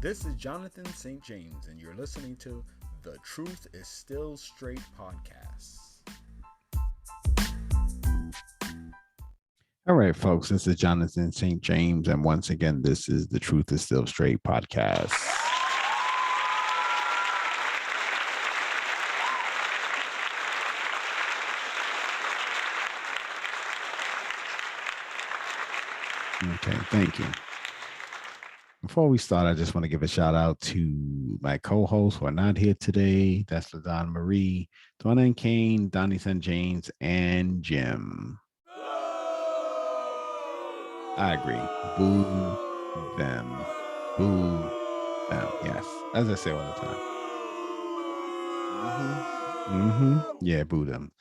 This is Jonathan St. James, and you're listening to The Truth is Still Straight podcast. All right, folks, this is Jonathan St. James, and once again, this is the Truth is Still Straight podcast. Okay, thank you. Before we start, I just want to give a shout out to my co-hosts who are not here today. That's LaDon Marie, Donna and Kane, Donnie St. James, and Jim. I agree. Boo them. Boo them. Yes. As I say all the time. Yeah, boo them.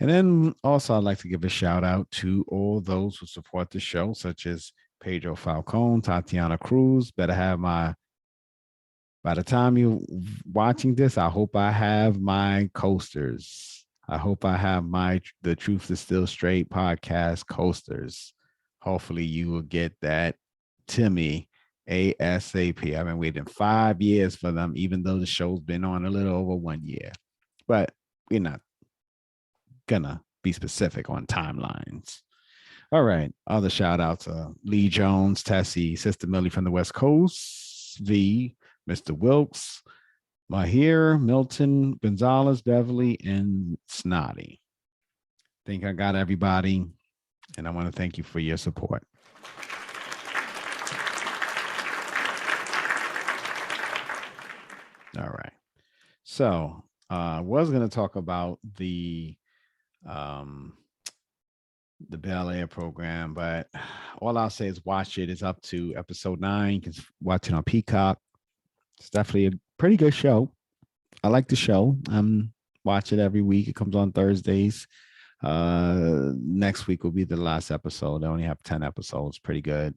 And then also I'd like to give a shout out to all those who support the show, such as Pedro Falcone, Tatiana Cruz. By the time you're watching this, I hope I have my coasters. I hope I have The Truth is Still Straight podcast coasters. Hopefully you will get that to me ASAP. I've been waiting 5 years for them, even though the show's been on a little over 1 year. But we're not gonna be specific on timelines. All right. Other shout outs Lee Jones, Tessie, Sister Millie from the West Coast, V, Mr. Wilkes, Mahir, Milton, Gonzalez, Beverly, and Snotty. I think I got everybody. And I want to thank you for your support. All right. So I was going to talk about the Bel Air program, but all I'll say is watch it. It's up to episode 9. You can watch it on Peacock. It's definitely a pretty good show. I like the show. Watch it every week. It comes on Thursdays. Next week will be the last episode. I only have 10 episodes. Pretty good.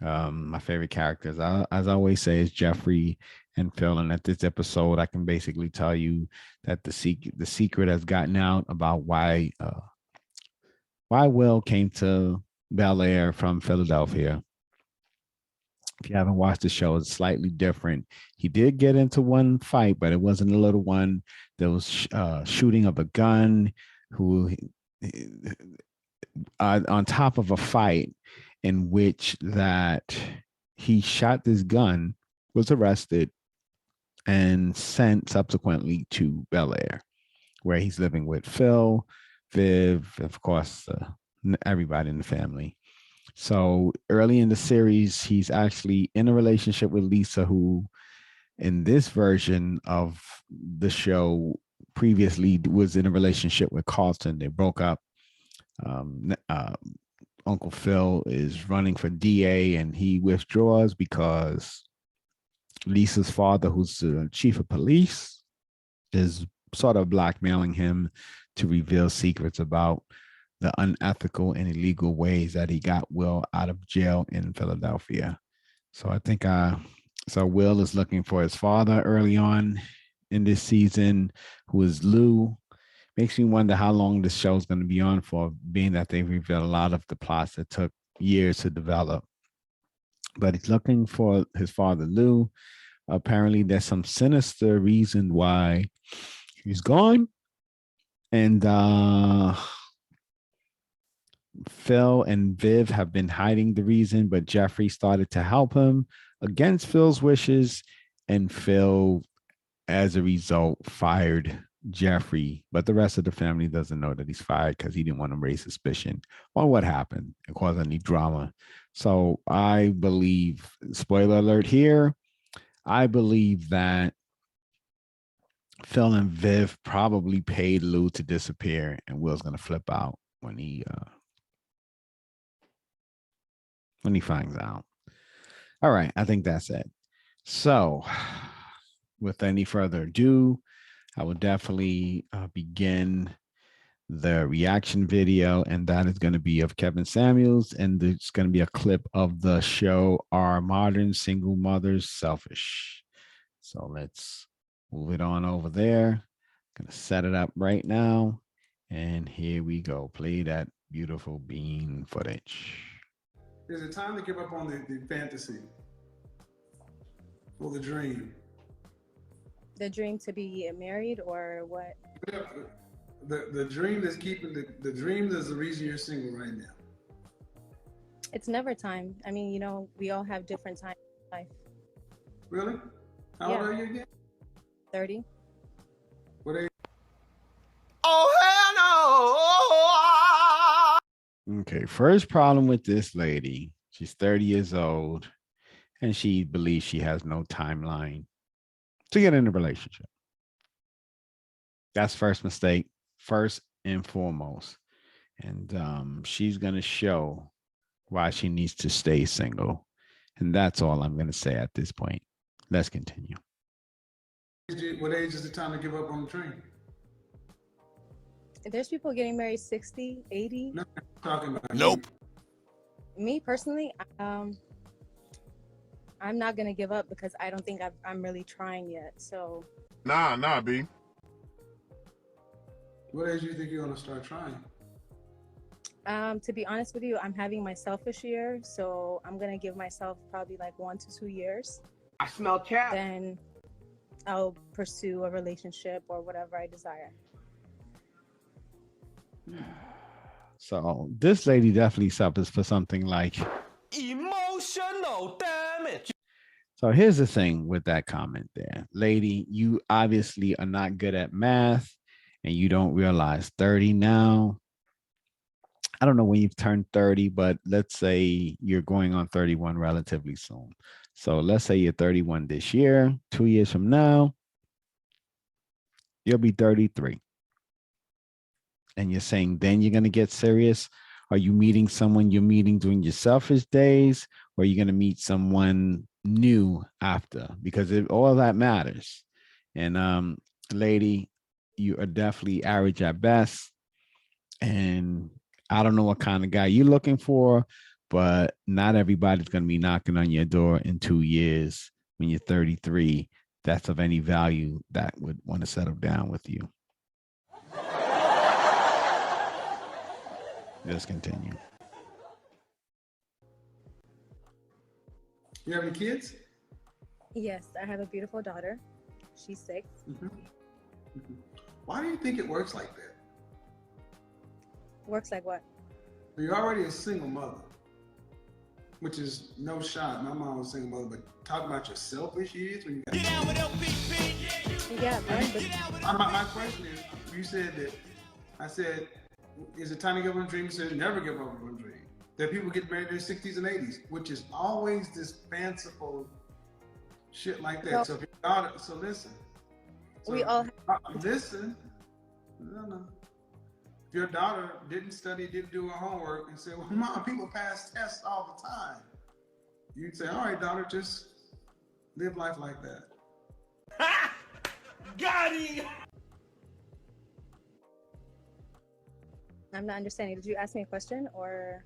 My favorite characters, as I always say, is Jeffrey and Phil. And at this episode, I can basically tell you that the secret has gotten out about why Will came to Bel Air from Philadelphia. If you haven't watched the show, it's slightly different. He did get into one fight, but it wasn't a little one. There was shooting of a gun. Who on top of a fight in which that he shot this gun, was arrested, and sent subsequently to Bel Air, where he's living with Phil, Viv, of course, everybody in the family. So early in the series, he's actually in a relationship with Lisa, who in this version of the show previously was in a relationship with Carlton. They broke up. Uncle Phil is running for DA, and he withdraws because Lisa's father, who's the chief of police, is sort of blackmailing him to reveal secrets about the unethical and illegal ways that he got Will out of jail in Philadelphia. So I think so Will is looking for his father early on in this season, who is Lou. Makes me wonder how long this show is going to be on for, being that they reveal a lot of the plots that took years to develop. But he's looking for his father, Lou. Apparently, there's some sinister reason why he's gone. And Phil and Viv have been hiding the reason, but Jeffrey started to help him against Phil's wishes. And Phil, as a result, fired Jeffrey, but the rest of the family doesn't know that he's fired because he didn't want to raise suspicion on what happened and cause any drama. So I believe, spoiler alert here, I believe that Phil and Viv probably paid Lou to disappear, and Will's going to flip out when he finds out. All right, I think that's it. So with any further ado, I will definitely begin the reaction video, and that is going to be of Kevin Samuels, and it's going to be a clip of the show Are Modern Single Mothers Selfish? So let's move it on over there. Going to set it up right now, and here we go. Play that beautiful bean footage. There's a time to give up on the fantasy. Or the dream? The dream to be married or what? The dream that's keeping the dream that's the reason you're single right now. It's never time. I mean, you know, we all have different times in life. Really? How old are you again? 30. What age? Oh, hell no. Okay, first problem with this lady. She's 30 years old and she believes she has no timeline to get in a relationship. That's first mistake, first and foremost. And she's going to show why she needs to stay single. And that's all I'm going to say at this point. Let's continue. What age is the time to give up on the dream? There's people getting married 60, 80. No, I'm talking about Nope. Me personally, I'm not going to give up because I don't think I'm really trying yet. So. Nah, B. What age do you think you're going to start trying? To be honest with you, I'm having my selfish year, so I'm gonna give myself probably like 1 to 2 years. I smell cat. Then I'll pursue a relationship or whatever I desire. So this lady definitely suffers for something like Emotional damage. So here's the thing with that comment there. Lady, you obviously are not good at math and you don't realize 30 now. I don't know when you've turned 30, but let's say you're going on 31 relatively soon. So let's say you're 31 this year, 2 years from now, you'll be 33. And you're saying then you're going to get serious. Are you meeting someone you're meeting during your selfish days, or are you going to meet someone new after? Because all that matters. And lady, you are definitely average at best. And I don't know what kind of guy you're looking for, but not everybody's going to be knocking on your door in 2 years when you're 33. That's of any value that would want to settle down with you. Let's continue. You have any kids? Yes, I have a beautiful daughter. She's 6. Mm-hmm. Mm-hmm. Why do you think it works like that? Works like what? You're already a single mother, which is no shot. My mom was a single mother, but talk about your selfish years when you got. Yeah, my question is, you said that. I said, is it time to give up on a dream? You said never give up on a dream. That people get married in their 60s and 80s, which is always this fanciful shit like that. Well, so if your daughter, so listen. So we all listen. No. If your daughter didn't study, didn't do her homework, and said, well, Mom, people pass tests all the time. You'd say, all right, daughter, just live life like that. Ha! Got him! I'm not understanding. Did you ask me a question or?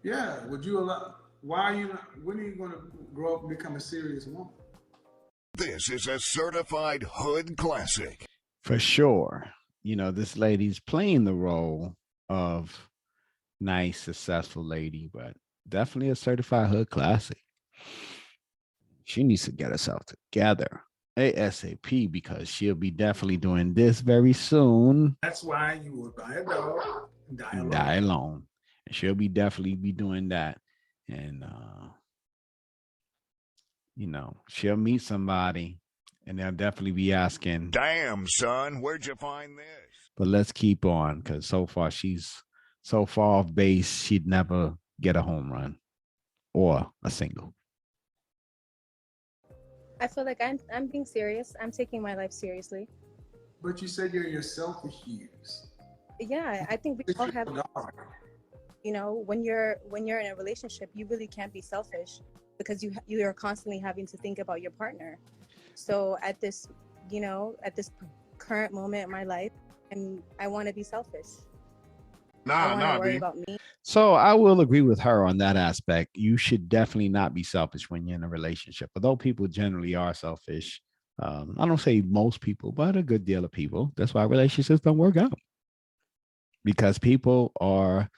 Yeah, would you allow, when are you going to grow up and become a serious woman? This is a certified hood classic. For sure. You know, this lady's playing the role of nice, successful lady, but definitely a certified hood classic. She needs to get herself together ASAP because she'll be definitely doing this very soon. That's why you will buy a dog and die alone. And she'll be definitely be doing that. And, you know, she'll meet somebody and they'll definitely be asking, damn, son, where'd you find this? But let's keep on because so far she's so far off base, she'd never get a home run or a single. I feel like I'm being serious. I'm taking my life seriously. But you said you're in your selfish years. Yeah, I think we all have. You know, when you're in a relationship, you really can't be selfish because you are constantly having to think about your partner. So at this current moment in my life, and I want to be selfish. I want to worry about me. So I will agree with her on that aspect. You should definitely not be selfish when you're in a relationship. Although people generally are selfish, I don't say most people, but a good deal of people. That's why relationships don't work out. Because people are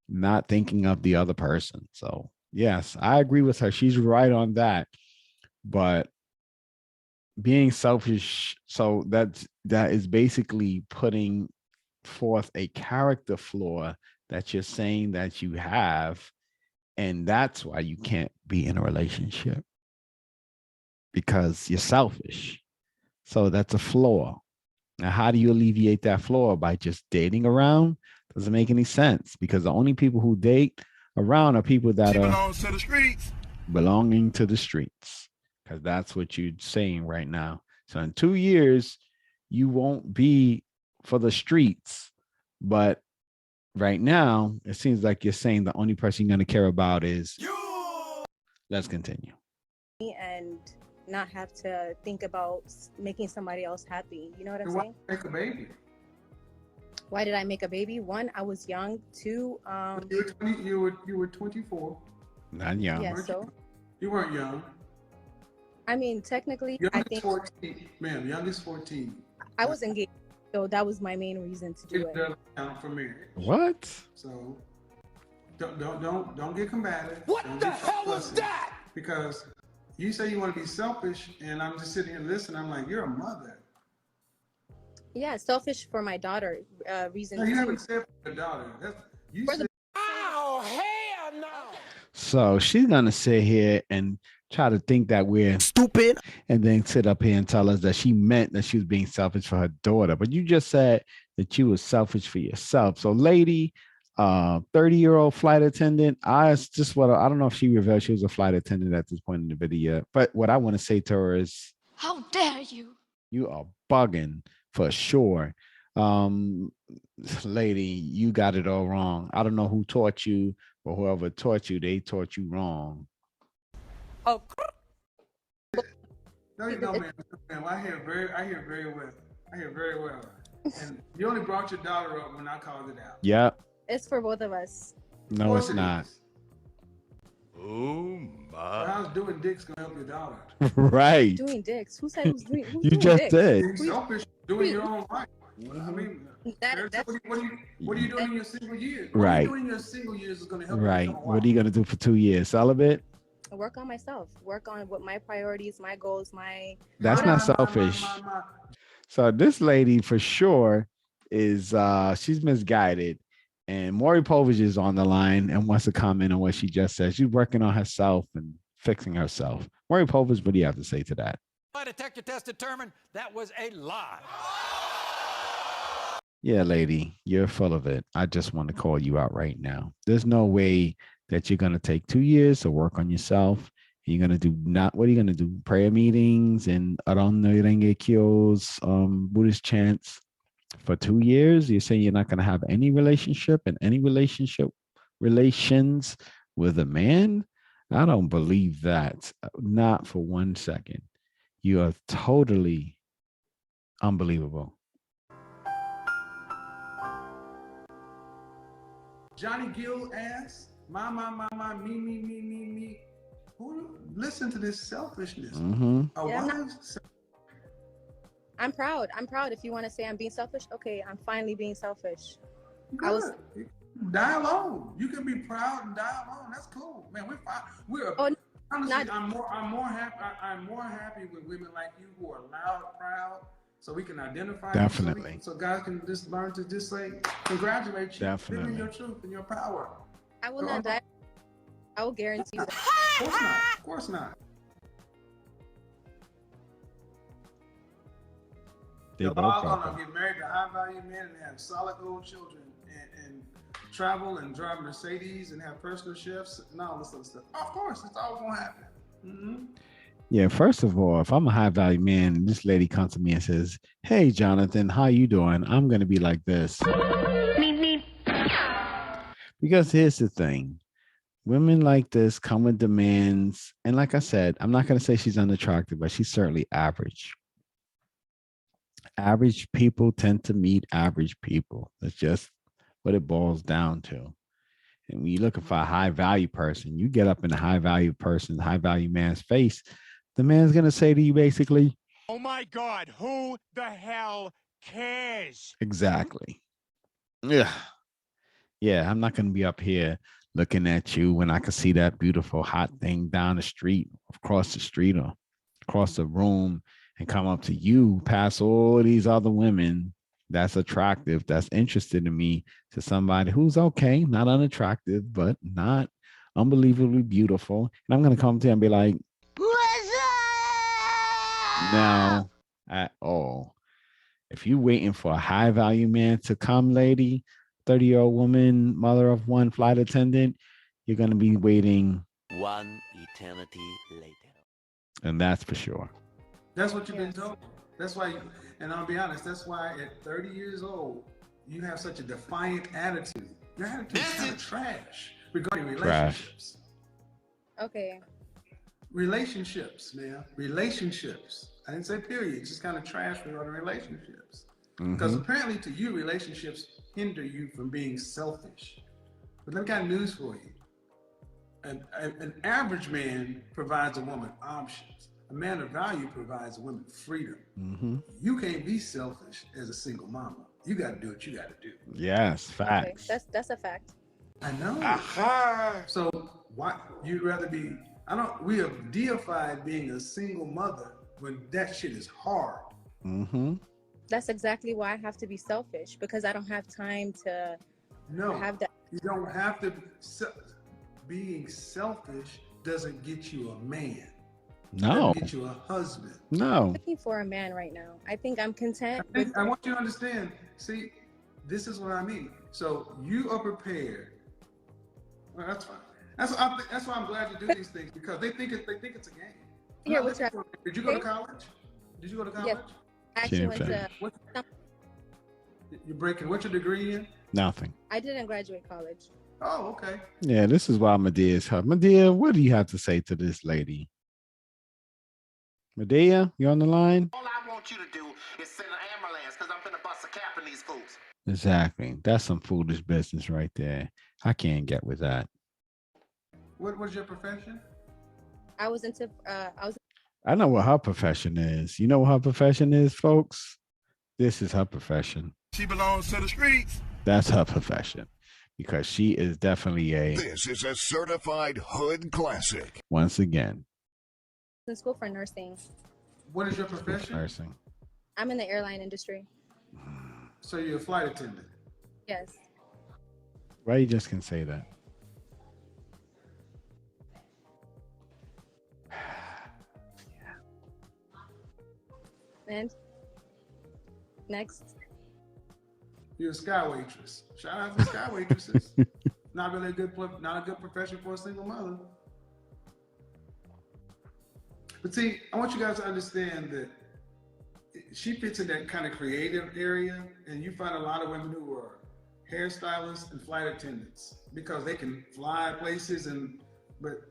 not thinking of the other person. So yes, I agree with her. She's right on that. But being selfish, so that is basically putting forth a character flaw that you're saying that you have, and that's why you can't be in a relationship, because you're selfish. So that's a flaw. Now, how do you alleviate that flaw? By just dating around? Doesn't make any sense, because the only people who date around are people that are belongs to the streets. belonging to the streets, because that's what you're saying right now. So in 2 years, you won't be for the streets. But right now, it seems like you're saying the only person you're going to care about is you. Let's continue. And not have to think about making somebody else happy. You know what I'm saying? Make a baby. Why did I make a baby? One, I was young. Two, you were 24. Not young. yeah, so You weren't young. I mean, technically, Youngest I think 14, ma'am. Youngest 14. I was engaged, so that was my main reason to do It it. doesn't count for marriage. What? So don't get combative. What Don't the get hell was fussy. that? Because you say you want to be selfish, and I'm just sitting here listening. I'm like, you're a mother. Yeah, selfish for my daughter. Reason No, you two. haven't said for your daughter. You For said Oh, hell no. So she's gonna sit here and try to think that we're stupid, and then sit up here and tell us that she meant that she was being selfish for her daughter. But you just said that you were selfish for yourself. So, lady, 30-year-old flight attendant. I don't know if she revealed she was a flight attendant at this point in the video. But what I want to say to her is, how dare you? you are bugging for sure. Lady, you got it all wrong. I don't know who taught you, but whoever taught you, they taught you wrong. Oh, no, ma'am. I hear very well. I hear very well. And you only brought your daughter up when I called it out. Yep. it's for both of us. No, it's not. Oh my. How's doing dicks gonna help your daughter? Right. Doing dicks. Who said who's doing? Who's You doing just dicks? did. Being selfish, doing your own life. I mean, That's what are you doing in your single years? Right. What are you doing in your single years is going to help Right. you become a What are you wife. gonna do for 2 years? Celibate? work on myself. Work on what my priorities, my goals, my. That's not selfish. So this lady for sure is she's misguided. And Maury Povich is on the line and wants to comment on what she just said. She's working on herself and fixing herself. Maury Povich, what do you have to say to that? My detector test determined that was a lie. Yeah, lady, you're full of it. I just want to call you out right now. There's no way that you're going to take 2 years to work on yourself. You're going to do what are you going to do? Prayer meetings and Aron Kyos, Buddhist chants for 2 years. You're saying you're not going to have any relationship and any relations with a man? I don't believe that. Not for 1 second. You are totally unbelievable. Johnny Gill asks, my, me. Who listen to this selfishness? Mm-hmm. Yeah, I'm proud. I'm proud. If you want to say I'm being selfish, okay, I'm finally being selfish. Good. Die alone. You can be proud and die alone. That's cool, man. We're fine. Honestly, I'm more happy with women like you who are loud, proud, so we can identify. Definitely. So guys can just learn to just say, congratulate you. Definitely. Live in your truth and your power. I will not die. I will guarantee you that. Of course not. Of course not. They They're both all got gonna get married to high-value men and have solid old children and travel and drive Mercedes and have personal chefs and all this other stuff. Of course, it's all gonna happen. Mm-hmm. Yeah, first of all, if I'm a high value man, this lady comes to me and says, "Hey, Jonathan, how you doing?" I'm gonna be like this. Because here's the thing. Women like this come with demands. And like I said, I'm not gonna say she's unattractive, but she's certainly average. Average people tend to meet average people. That's just what it boils down to. And when you're looking for a high value person, you get up in a high value man's face, the man's going to say to you basically, Oh my God, who the hell cares? exactly. Yeah. Yeah, I'm not going to be up here looking at you when I can see that beautiful hot thing down the street, across the street, or across the room and come up to you past all these other women that's attractive, that's interested in me, to somebody who's okay, not unattractive, but not unbelievably beautiful. And I'm going to come to you and be like, What's up? no, at all. If you're waiting for a high value man to come, lady, 30-year-old woman, mother of one, flight attendant, you're going to be waiting One eternity later. and that's for sure. That's what you've been told. That's why, and I'll be honest, that's why at 30 years old, you have such a defiant attitude. Your attitude is kind of trash regarding relationships. Okay. Relationships, man. Relationships. I didn't say period. It's just kind of trash regarding relationships. Because apparently to you, relationships hinder you from being selfish. But I've got news for you. An average man provides a woman options. A man of value provides a woman freedom. You can't be selfish as a single mama. You got to do what you got to do. Yes, facts. Okay. That's a fact. I know. So why you'd rather be? We have deified being a single mother when that shit is hard. That's exactly why I have to be selfish, because I don't have time to have that. You don't have to. Being selfish doesn't get you a man. No. Doesn't get you a husband. No. I'm looking for a man right now. I think I'm content. I want you to understand. See, this is what I mean. So you are prepared. Well, that's fine. That's why I'm glad you do these things, because they think it's a game. Here, what's that? Did you go to college? Did you go to college? Yes. I actually went to. You're breaking. What's your degree in? Nothing. I didn't graduate college. Oh, okay. Yeah, this is why Medea is her. Medea, what do you have to say to this lady? Medea, you on the line? All I want you to do is send an ambulance, because I'm finna bust a cap in these fools. Exactly. That's some foolish business right there. I can't get with that. What was your profession? I was. I know what her profession is. You know what her profession is, folks? This is her profession. She belongs to the streets. That's her profession, because she is definitely This is a certified hood classic. Once again, in school for nursing. What is your profession? Nursing. I'm in the airline industry. So you're a flight attendant? Yes. Why you just can say that? And next. You're a sky waitress. Shout out to sky waitresses. Not a good profession for a single mother. But see, I want you guys to understand that she fits in that kind of creative area, and you find a lot of women who are hairstylists and flight attendants because they can fly places, but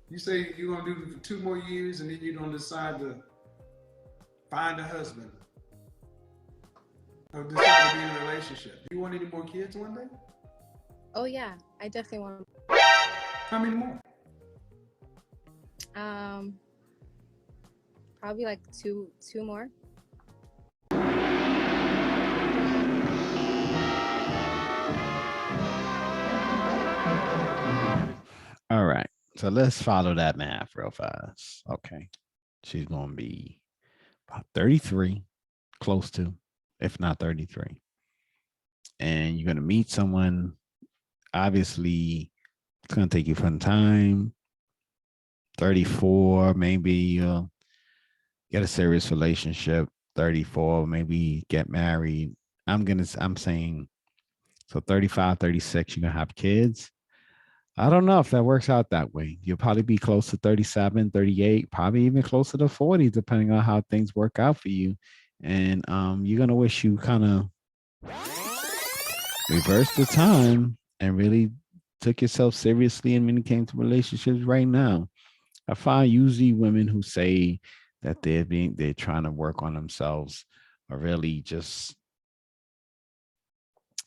you say you're gonna do it for 2 more years, and then you're gonna decide to find a husband or decide to be in a relationship. Do you want any more kids one day? Oh yeah, I definitely want. How many more? Probably like two more. All right. So let's follow that math real fast. Okay. She's going to be about 33, close to, if not 33. And you're going to meet someone. Obviously, it's going to take you some time. 34, maybe you'll get a serious relationship. 34, maybe get married. I'm saying, so 35, 36, you're going to have kids. I don't know if that works out that way. You'll probably be close to 37, 38, probably even closer to 40, depending on how things work out for you. And you're going to wish you kind of reversed the time and really took yourself seriously and when it came to relationships right now. I find usually women who say that they're trying to work on themselves are really just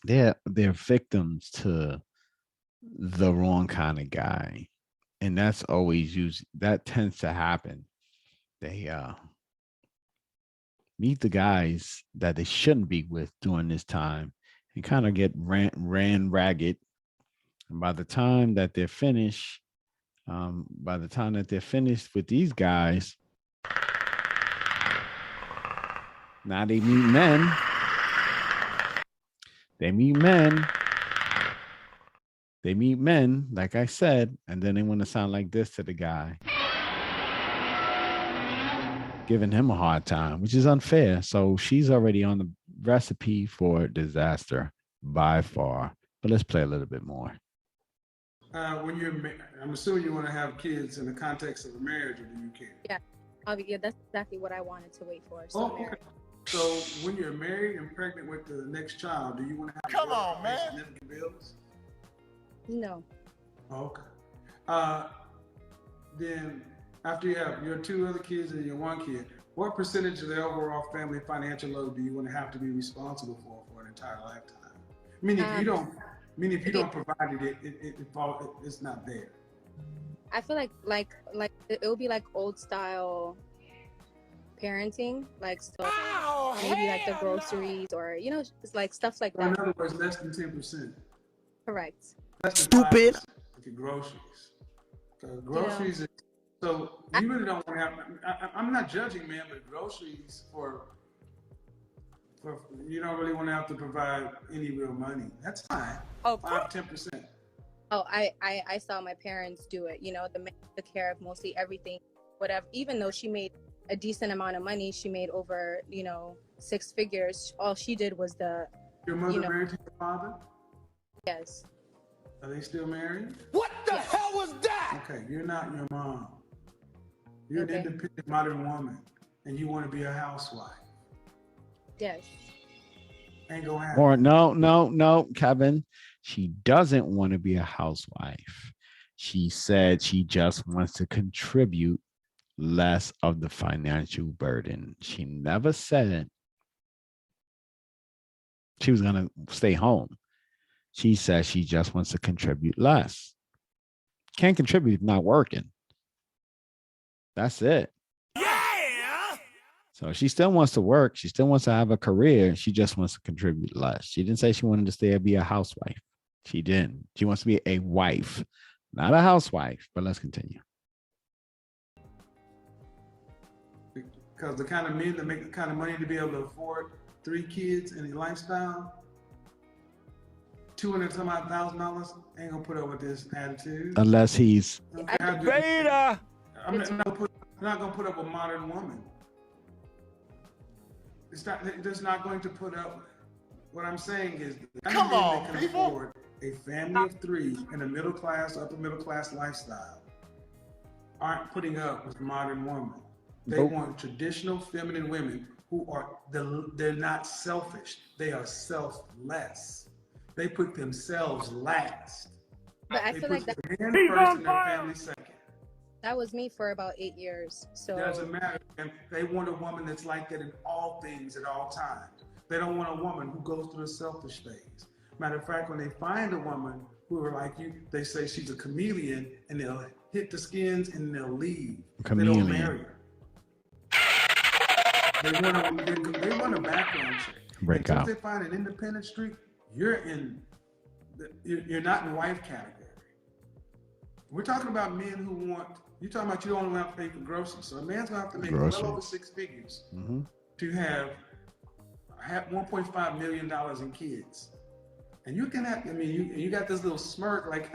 they're victims to the wrong kind of guy. And that's always that tends to happen. They meet the guys that they shouldn't be with during this time and kind of get ran ragged. And by the time that they're finished with these guys, Now they meet men. They meet men. They meet men, like I said, and then they want to sound like this to the guy, giving him a hard time, which is unfair. So she's already on the recipe for disaster by far. But let's play a little bit more. When you're, I'm assuming you want to have kids in the context of a marriage, or do you care? Yeah, yeah, that's exactly what I wanted to wait for. So Oh, okay. So when you're married and pregnant with the next child, do you want to have Come on, man. significant bills? No. Okay. Then after you have your 2 other kids and your 1 kid, what percentage of the overall family financial load do you want to have to be responsible for an entire lifetime? Meaning if you don't, if you don't provide it's not there. I feel like it would be like old style parenting, like so maybe like the groceries or it's like stuff like So in that. other words, less than 10%. Correct. Less than Stupid. 5%. Okay, groceries. Groceries. Yeah. So you really don't want to have. I'm not judging, man, but groceries for you don't really want to have to provide any real money. That's fine. Oh, 5-10%. Oh, I saw my parents do it. The man took care of mostly everything, whatever. Even though she made a decent amount of money, she made over 6 figures. All she did was Your mother married to your father? Yes. Are they still married? What the hell was that? Okay, you're not your mom. You're an independent modern woman, and you want to be a housewife. Yes. Ain't gonna happen. Or no, Kevin. She doesn't want to be a housewife. She said she just wants to contribute less of the financial burden. She never said she was going to stay home. She says she just wants to contribute less. Can't contribute if not working. That's it. Yeah. So she still wants to work. She still wants to have a career. She just wants to contribute less. She didn't say she wanted to stay and be a housewife. She didn't. She wants to be a wife, not a housewife. But let's continue. Because the kind of men that make the kind of money to be able to afford 3 kids and a lifestyle, $200,000 ain't gonna put up with this attitude. Unless he's Beta. I'm not gonna put up with a modern woman. It's not going to put up. What I'm saying is, Come on, that can people. afford a family of 3 in a middle class, upper middle class lifestyle aren't putting up with a modern woman. They want traditional feminine women who are they're not selfish. They are selfless. They put themselves last. But I They feel put like the man first and their family second. that was me for about 8 years. So Doesn't matter. And they want a woman that's like that in all things at all times. They don't want a woman who goes through the selfish phase. Matter of fact, when they find a woman who are like you, they say she's a chameleon, and they'll hit the skins and they'll leave. Chameleon. They don't marry her. They want a background check. Break Until out. they find an independent streak, you're not in wife category. We're talking about men who want. You're talking about you don't want to have to pay for groceries. So a man's gonna have to make well over 6 figures to have $1.5 million in kids. And you can have, you got this little smirk like,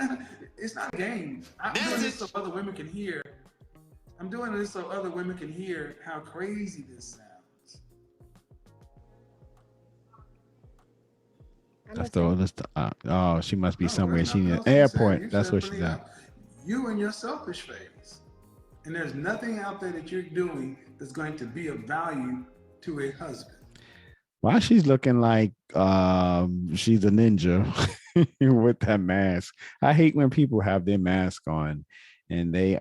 it's not a game. I'm doing this so other women can hear. I'm doing this so other women can hear how crazy this sounds. She must be somewhere. There's She nothing in else an to airport. say. That's what she's at. You and your selfish phase. And there's nothing out there that you're doing that's going to be of value to a husband. Why she's looking like she's a ninja with that mask. I hate when people have their mask on and they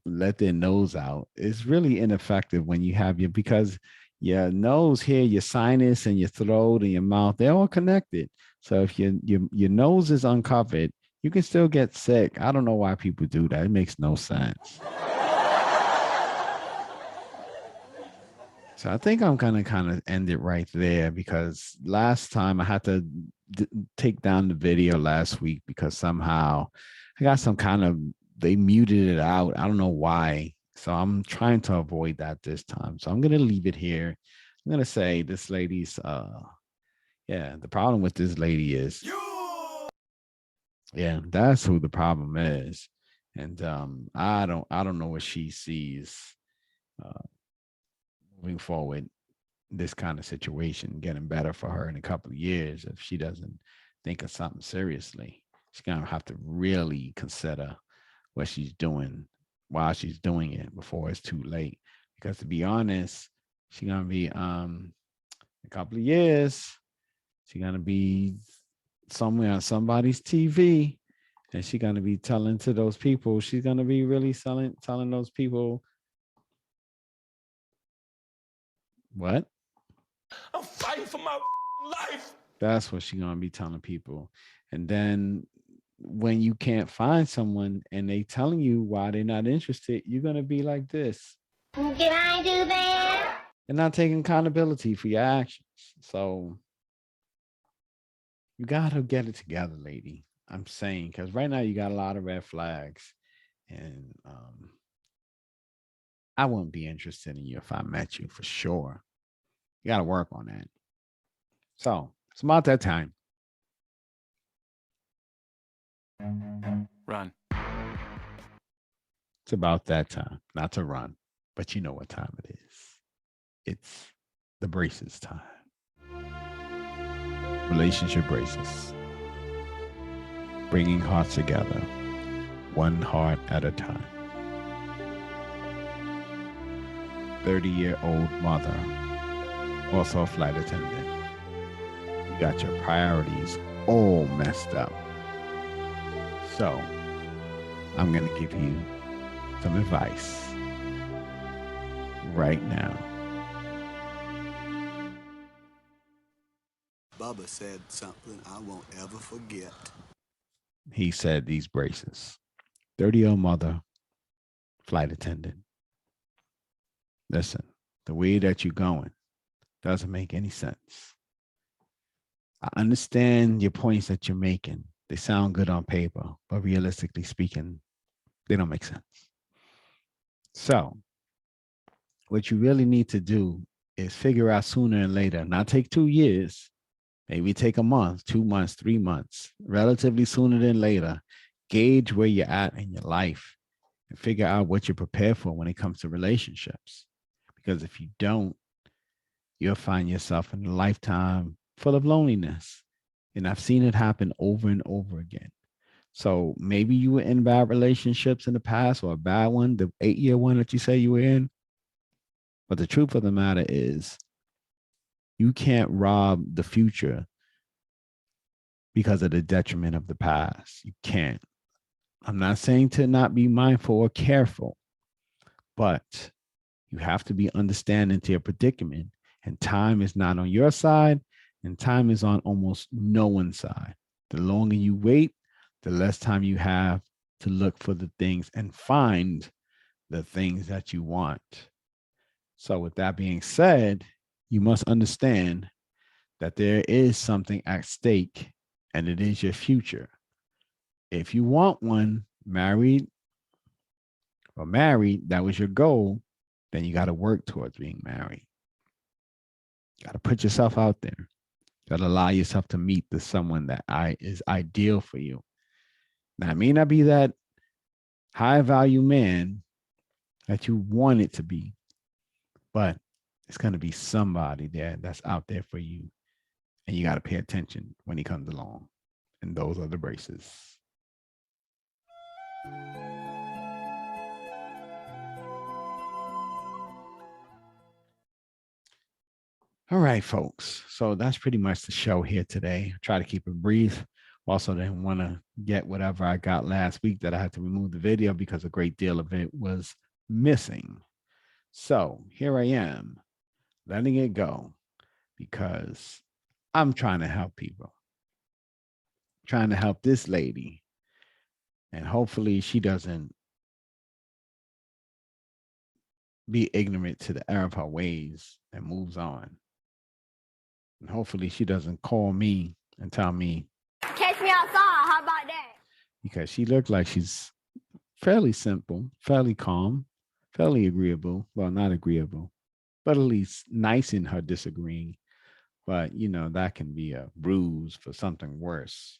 let their nose out. It's really ineffective when you have because your nose here, your sinus and your throat and your mouth, they're all connected. So if your nose is uncovered, you can still get sick. I don't know why people do that. It makes no sense. So I think I'm gonna kind of end it right there because last time I had to take down the video last week because somehow I got they muted it out. I don't know why. So I'm trying to avoid that this time. So I'm gonna leave it here. I'm gonna say this lady's yeah, the problem with this lady is yeah, that's who the problem is. And I don't know what she sees uh moving forward, this kind of situation getting better for her in a couple of years if she doesn't think of something seriously. She's gonna have to really consider what she's doing while she's doing it before it's too late. Because to be honest, she's gonna be a couple of years, she's gonna be somewhere on somebody's TV, and she's gonna be telling to those people, she's gonna be really telling those people what? I'm fighting for my life. That's what she's gonna be telling people. And then when you can't find someone and they telling you why they're not interested, you're gonna be like this. Can I do that? And not taking accountability for your actions. So you gotta get it together, lady. I'm saying, because right now you got a lot of red flags. And I wouldn't be interested in you if I met you for sure. You gotta work on that. So it's about that time. Run. It's about that time. Not to run, but you know what time it is. It's the braces time. Relationship braces. Bringing hearts together, one heart at a time. 30-year-old mother, also a flight attendant. You got your priorities all messed up. So I'm going to give you some advice right now. Bubba said something I won't ever forget. He said these braces. 30-year-old mother, flight attendant. Listen, the way that you're going doesn't make any sense. I understand your points that you're making. They sound good on paper, but realistically speaking, they don't make sense. So what you really need to do is figure out sooner and later, not take 2 years, maybe take a month, 2 months, 3 months, relatively sooner than later. Gauge where you're at in your life and figure out what you're prepared for when it comes to relationships. Because if you don't, you'll find yourself in a lifetime full of loneliness. And I've seen it happen over and over again. So maybe you were in bad relationships in the past, or a bad one, the 8-year one that you say you were in. But the truth of the matter is, you can't rob the future because of the detriment of the past. You can't. I'm not saying to not be mindful or careful, but you have to be understanding to your predicament. And time is not on your side, and time is on almost no one's side. The longer you wait, the less time you have to look for the things and find the things that you want. So with that being said, you must understand that there is something at stake, and it is your future. If you want one, married, that was your goal, then you got to work towards being married. You got to put yourself out there. You got to allow yourself to meet someone that is ideal for you. Now, it may not be that high value man that you want it to be, but it's going to be somebody there that's out there for you. And you got to pay attention when he comes along. And those are the braces. All right, folks. So that's pretty much the show here today. Try to keep it brief. Also, didn't want to get whatever I got last week that I had to remove the video because a great deal of it was missing. So here I am, letting it go because I'm trying to help people. Trying to help this lady. And hopefully she doesn't be ignorant to the error of her ways and moves on. And hopefully she doesn't call me and tell me, Catch me outside. How about that? because she looked like she's fairly simple, fairly calm, fairly agreeable. Well, not agreeable. but at least nice in her disagreeing. But, that can be a bruise for something worse.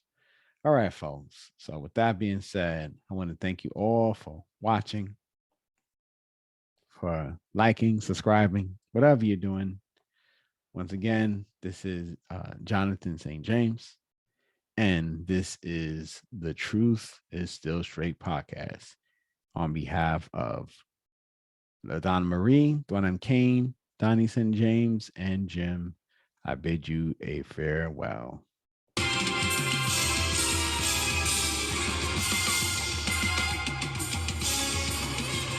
All right, folks. So, with that being said, I want to thank you all for watching, for liking, subscribing, whatever you're doing. Once again, this is Jonathan St. James, and this is the Truth is Still Straight podcast. On behalf of LaDonna Marie, Dwayne Kane, Donnie St. James, and Jim, I bid you a farewell.